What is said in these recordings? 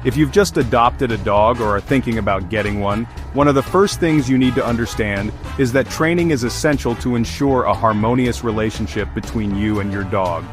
If you've just adopted a dog or are thinking about getting one of the first things you need to understand is that training is essential to ensure a harmonious relationship between you and your dog.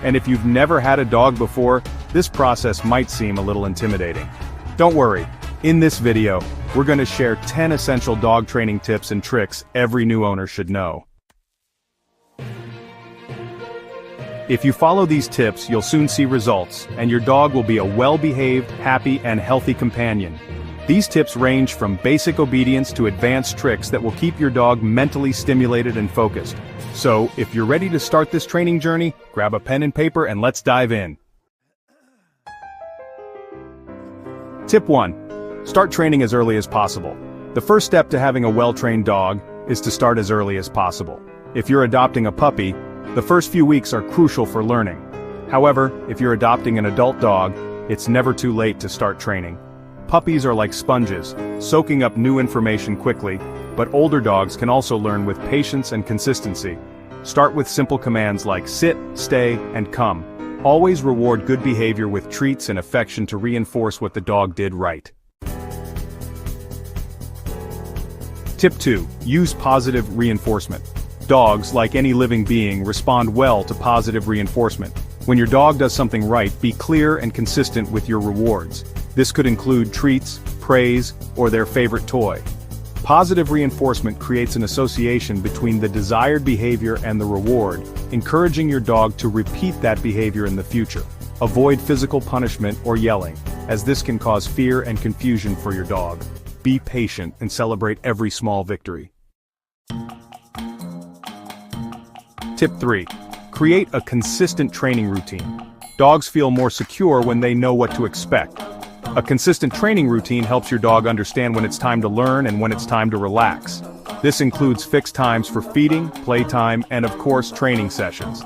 And if you've never had a dog before, this process might seem a little intimidating. Don't worry, in this video, we're going to share 10 essential dog training tips and tricks every new owner should know. If you follow these tips, you'll soon see results, and your dog will be a well-behaved, happy, and healthy companion. These tips range from basic obedience to advanced tricks that will keep your dog mentally stimulated and focused. So, if you're ready to start this training journey, grab a pen and paper and let's dive in. Tip 1. Start training as early as possible. The first step to having a well-trained dog is to start as early as possible. If you're adopting a puppy, the first few weeks are crucial for learning. However, if you're adopting an adult dog, it's never too late to start training. Puppies are like sponges, soaking up new information quickly, but older dogs can also learn with patience and consistency. Start with simple commands like sit, stay, and come. Always reward good behavior with treats and affection to reinforce what the dog did right. Tip 2. Use positive reinforcement. Dogs, like any living being, respond well to positive reinforcement. When your dog does something right, be clear and consistent with your rewards. This could include treats, praise, or their favorite toy. Positive reinforcement creates an association between the desired behavior and the reward, encouraging your dog to repeat that behavior in the future. Avoid physical punishment or yelling, as this can cause fear and confusion for your dog. Be patient and celebrate every small victory. Tip 3. Create a consistent training routine. Dogs feel more secure when they know what to expect. A consistent training routine helps your dog understand when it's time to learn and when it's time to relax. This includes fixed times for feeding, playtime, and of course training sessions.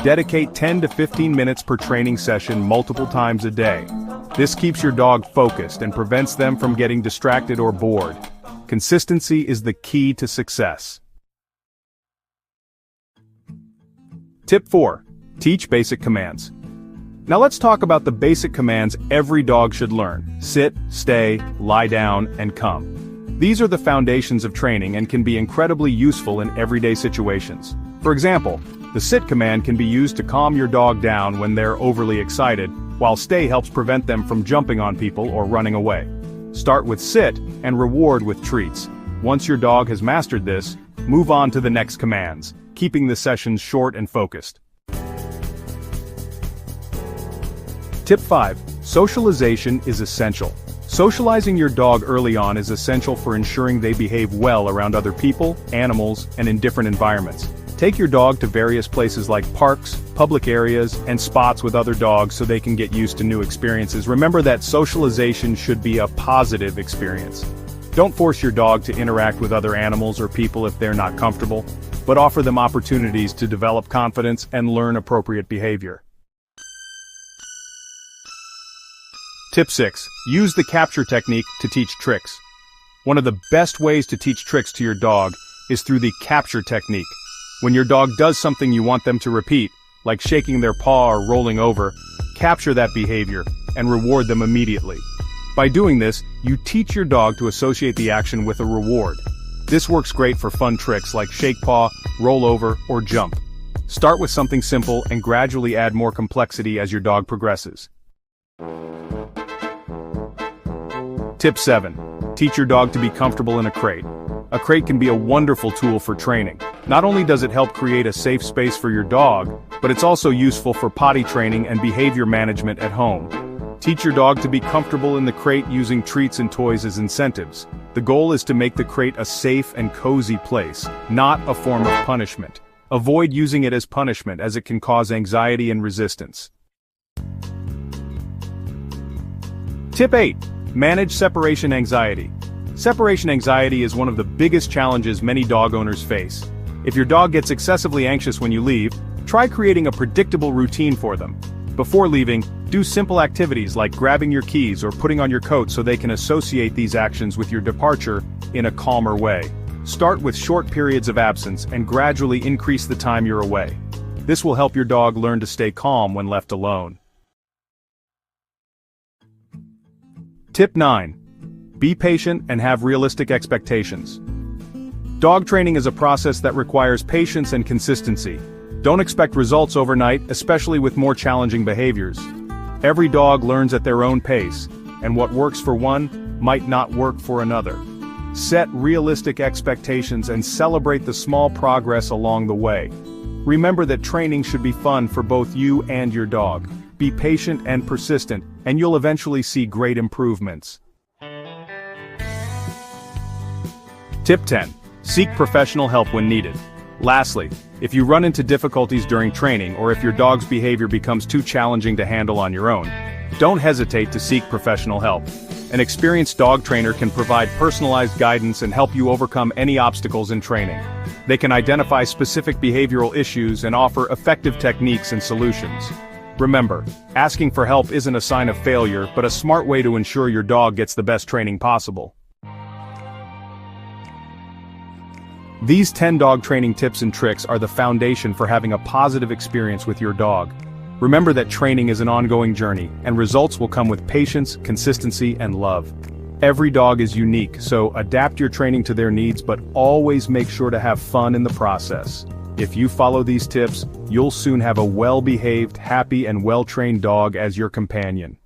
Dedicate 10 to 15 minutes per training session multiple times a day. This keeps your dog focused and prevents them from getting distracted or bored. Consistency is the key to success. Tip 4. Teach basic commands. Now let's talk about the basic commands every dog should learn. Sit, stay, lie down, and come. These are the foundations of training and can be incredibly useful in everyday situations. For example, the sit command can be used to calm your dog down when they're overly excited, while stay helps prevent them from jumping on people or running away. Start with sit and reward with treats. Once your dog has mastered this, move on to the next commands, keeping the sessions short and focused. Tip 5. Socialization is essential. Socializing your dog early on is essential for ensuring they behave well around other people, animals, and in different environments. Take your dog to various places like parks, public areas, and spots with other dogs so they can get used to new experiences. Remember that socialization should be a positive experience. Don't force your dog to interact with other animals or people if they're not comfortable, but offer them opportunities to develop confidence and learn appropriate behavior. Tip 6. Use the capture technique to teach tricks. One of the best ways to teach tricks to your dog is through the capture technique. When your dog does something you want them to repeat, like shaking their paw or rolling over, capture that behavior and reward them immediately. By doing this, you teach your dog to associate the action with a reward. This works great for fun tricks like shake paw, roll over, or jump. Start with something simple and gradually add more complexity as your dog progresses. Tip 7. Teach your dog to be comfortable in a crate. A crate can be a wonderful tool for training. Not only does it help create a safe space for your dog, but it's also useful for potty training and behavior management at home. Teach your dog to be comfortable in the crate using treats and toys as incentives. The goal is to make the crate a safe and cozy place, not a form of punishment. Avoid using it as punishment as it can cause anxiety and resistance. Tip 8. Manage separation anxiety. Separation anxiety is one of the biggest challenges many dog owners face. If your dog gets excessively anxious when you leave, try creating a predictable routine for them. Before leaving, do simple activities like grabbing your keys or putting on your coat so they can associate these actions with your departure in a calmer way. Start with short periods of absence and gradually increase the time you're away. This will help your dog learn to stay calm when left alone. Tip 9. Be patient and have realistic expectations. Dog training is a process that requires patience and consistency. Don't expect results overnight, especially with more challenging behaviors. Every dog learns at their own pace, and what works for one might not work for another. Set realistic expectations and celebrate the small progress along the way. Remember that training should be fun for both you and your dog. Be patient and persistent, and you'll eventually see great improvements. Tip 10. Seek professional help when needed. Lastly, if you run into difficulties during training or if your dog's behavior becomes too challenging to handle on your own, don't hesitate to seek professional help. An experienced dog trainer can provide personalized guidance and help you overcome any obstacles in training. They can identify specific behavioral issues and offer effective techniques and solutions. Remember, asking for help isn't a sign of failure, but a smart way to ensure your dog gets the best training possible. These 10 dog training tips and tricks are the foundation for having a positive experience with your dog. Remember that training is an ongoing journey, and results will come with patience, consistency, and love. Every dog is unique, so adapt your training to their needs, but always make sure to have fun in the process. If you follow these tips, you'll soon have a well-behaved, happy, and well-trained dog as your companion.